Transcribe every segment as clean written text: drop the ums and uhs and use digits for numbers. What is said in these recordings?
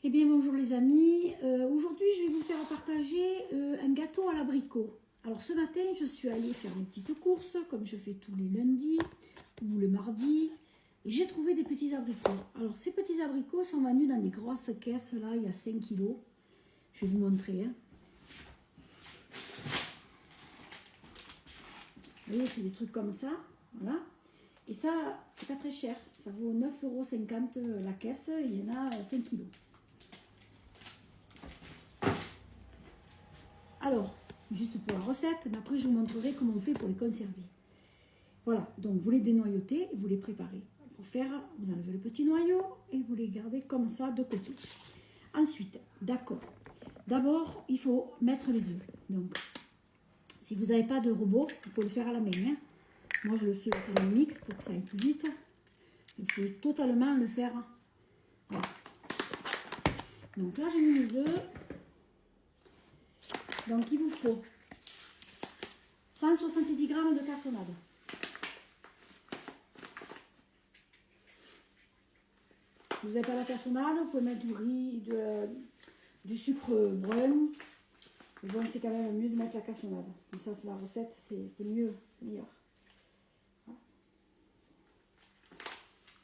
Eh bien bonjour les amis, aujourd'hui je vais vous faire partager un gâteau à l'abricot. Alors ce matin je suis allée faire mes petites courses comme je fais tous les lundis ou le mardi. Et j'ai trouvé des petits abricots. Alors ces petits abricots sont vendus dans des grosses caisses là, il y a 5 kilos. Je vais vous montrer. Hein. Vous voyez c'est des trucs comme ça, voilà. Et ça c'est pas très cher, ça vaut 9,50 € la caisse, il y en a 5 kilos. Alors, juste pour la recette, mais après je vous montrerai comment on fait pour les conserver. Voilà, donc vous les dénoyautez et vous les préparez. Pour faire, vous enlevez le petit noyau et vous les gardez comme ça de côté. Ensuite, d'accord, d'abord il faut mettre les œufs. Donc, si vous n'avez pas de robot, vous pouvez le faire à la main. Hein. Moi je le fais au Thermomix pour que ça aille tout vite. Vous pouvez totalement le faire. Voilà. Donc là j'ai mis les œufs. Donc il vous faut 170 g de cassonade. Si vous n'avez pas la cassonade, vous pouvez mettre du riz, du sucre brun. Mais bon, c'est quand même mieux de mettre la cassonade. Comme ça, c'est la recette, c'est mieux, c'est meilleur.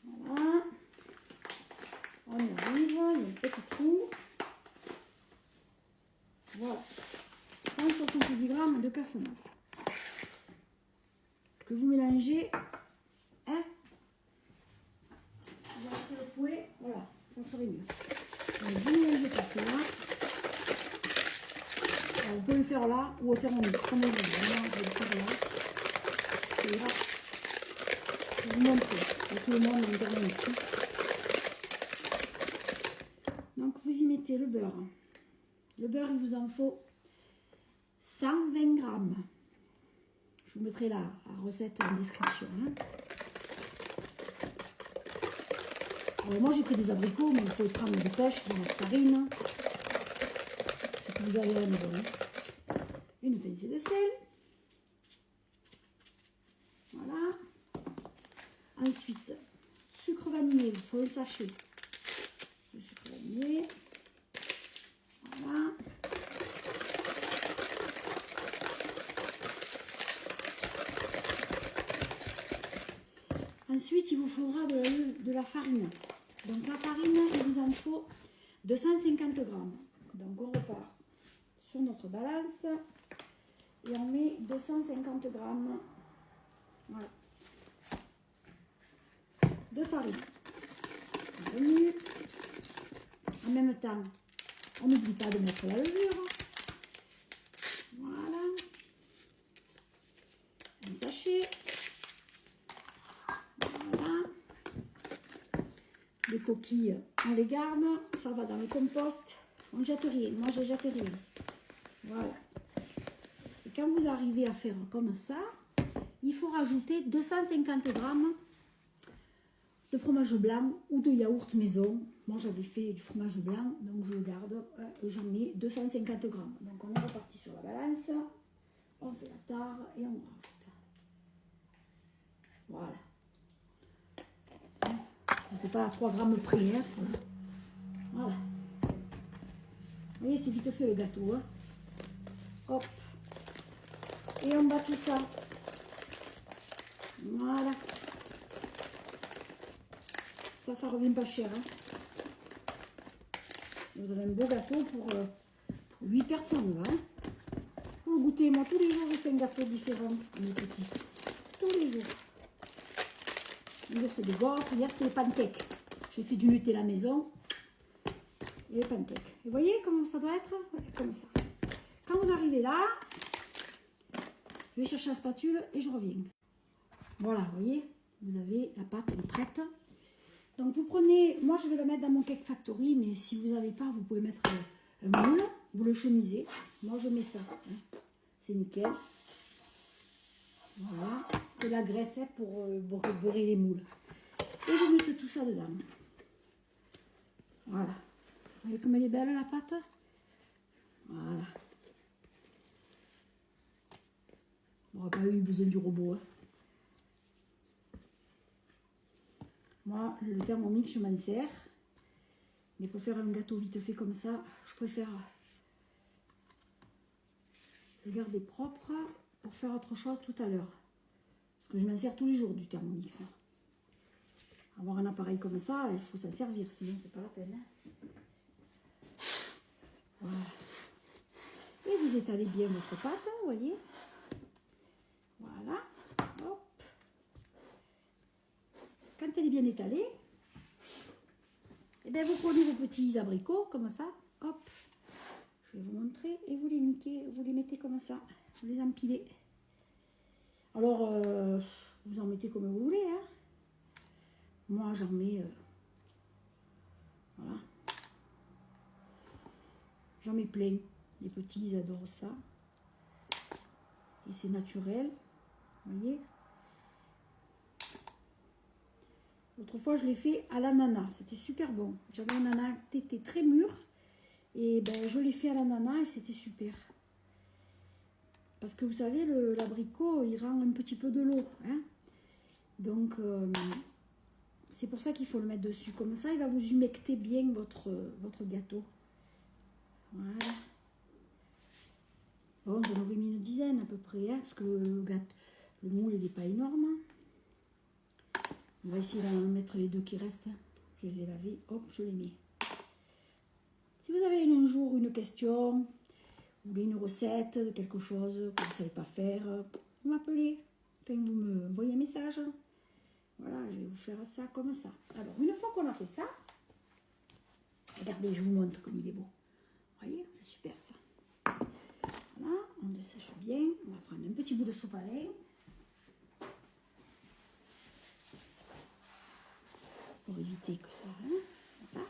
Voilà. On y arrive, il y a un petit trou. Voilà. 170 g de cassonade. Que vous mélangez. Hein? Vous mettez le fouet. Voilà, ça serait mieux. Donc, vous mélangez tout ça. Alors, vous pouvez le faire là ou au Thermomix. Comme vous voulez. Vraiment, je vais le faire là. Et là, je vais vous montrer. Pour tout le monde en Thermomix. Donc, vous y mettez le beurre. Le beurre, il vous en faut 120 g. Je vous mettrai la recette en description. Hein. Alors moi j'ai pris des abricots, mais il faut prendre des pêches, de la farine. Ce que vous avez à la maison. Hein. Une pincée de sel. Voilà. Ensuite, sucre vanillé, il faut un sachet. Le sucre vanillé. Voilà. Ensuite, il vous faudra de la farine. Donc la farine, il vous en faut 250 g. Donc on repart sur notre balance et on met 250 g voilà, de farine. Bienvenue. En même temps, on n'oublie pas de mettre la levure. Voilà. Un sachet. Les coquilles, on les garde, ça va dans le compost, on ne jette rien, moi je jette rien. Voilà. Et quand vous arrivez à faire comme ça, il faut rajouter 250 g de fromage blanc ou de yaourt maison. Moi j'avais fait du fromage blanc, donc je le garde, j'en mets 250 g. Donc on est reparti sur la balance, on fait la tare et on rajoute. Voilà. C'est pas à 3 grammes près. Hein. Voilà. Vous voyez, c'est vite fait le gâteau. Hein. Hop. Et on bat tout ça. Voilà. Ça revient pas cher. Hein. Vous avez un beau gâteau pour 8 personnes. Là, hein. Pour le goûter, moi, tous les jours, je fais un gâteau différent. Mes petits. Tous les jours. Hier, c'est des gaufres. Hier, c'est les pancakes. J'ai fait du Nutella maison. Et les pancakes. Et vous voyez comment ça doit être? Comme ça. Quand vous arrivez là, je vais chercher la spatule et je reviens. Voilà, vous voyez, vous avez la pâte, elle est prête. Donc vous prenez, moi je vais le mettre dans mon Cake Factory, mais si vous n'avez pas, vous pouvez mettre un moule, vous le chemisez. Moi je mets ça, hein. C'est nickel. Voilà, c'est la graisse hein, pour beurrer les moules. Et vous mettez tout ça dedans. Voilà. Vous voyez comme elle est belle la pâte? Voilà. On n'aura pas eu besoin du robot. Hein. Moi, le Thermomix, je m'en sers. Mais pour faire un gâteau vite fait comme ça, je préfère le garder propre pour faire autre chose tout à l'heure. Parce que je m'en sers tous les jours du Thermomix. Moi. Avoir un appareil comme ça, il faut s'en servir, sinon c'est pas la peine. Hein. Voilà. Et vous étalez bien votre pâte, vous voyez. Voilà. Hop. Quand elle est bien étalée, et bien vous prenez vos petits abricots comme ça. Hop. Je vais vous montrer et vous les niquez, vous les mettez comme ça. Vous les empilez. Alors, vous en mettez comme vous voulez. Hein. Moi, j'en mets... voilà. J'en mets plein. Les petits, ils adorent ça. Et c'est naturel. Vous voyez. L'autre fois, je l'ai fait à l'ananas. C'était super bon. J'avais un ananas qui était très mûr. Et ben, je l'ai fait à l'ananas et c'était super. Parce que vous savez, l'abricot, il rend un petit peu de l'eau. Hein. Donc, c'est pour ça qu'il faut le mettre dessus. Comme ça, il va vous humecter bien votre gâteau. Voilà. Bon, j'en aurais mis une dizaine à peu près. Hein, parce que le moule, il n'est pas énorme. On va essayer d'en mettre les deux qui restent. Je les ai lavés. Hop, je les mets. Si vous avez un jour une question, vous voulez une recette de quelque chose que vous ne savez pas faire, vous m'appelez. Enfin, vous me envoyez un message. Voilà, je vais vous faire ça comme ça. Alors, une fois qu'on a fait ça, regardez, je vous montre comme il est beau. Vous voyez, c'est super ça. Voilà, on le sèche bien. On va prendre un petit bout de soupe à lait. Pour éviter que ça... Hein, voilà.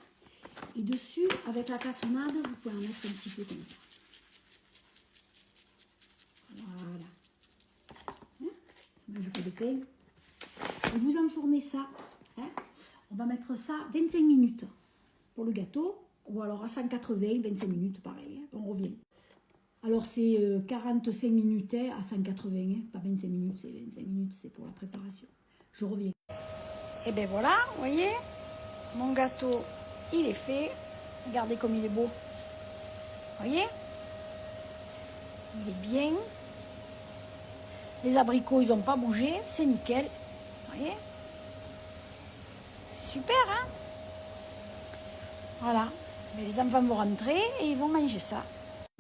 Et dessus, avec la cassonade, vous pouvez en mettre un petit peu comme ça. Voilà. Hein, je mange pas de pain. Et vous enfournez ça. Hein, on va mettre ça 25 minutes pour le gâteau. Ou alors à 180, 25 minutes, pareil. Hein, on revient. Alors c'est 45 minutes hein, à 180, hein, pas 25 minutes, c'est 25 minutes, c'est pour la préparation. Je reviens. Et bien voilà, vous voyez, mon gâteau, il est fait. Regardez comme il est beau. Vous voyez, il est bien. Les abricots, ils n'ont pas bougé, c'est nickel. Vous voyez, c'est super, hein. Voilà, mais les enfants vont rentrer et ils vont manger ça.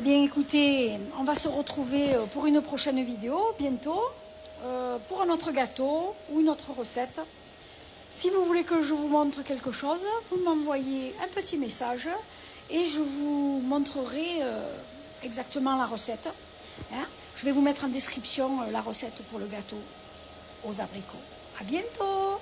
Bien écoutez, on va se retrouver pour une prochaine vidéo, bientôt, pour un autre gâteau ou une autre recette. Si vous voulez que je vous montre quelque chose, vous m'envoyez un petit message et je vous montrerai exactement la recette. Hein. Je vais vous mettre en description la recette pour le gâteau aux abricots. À bientôt!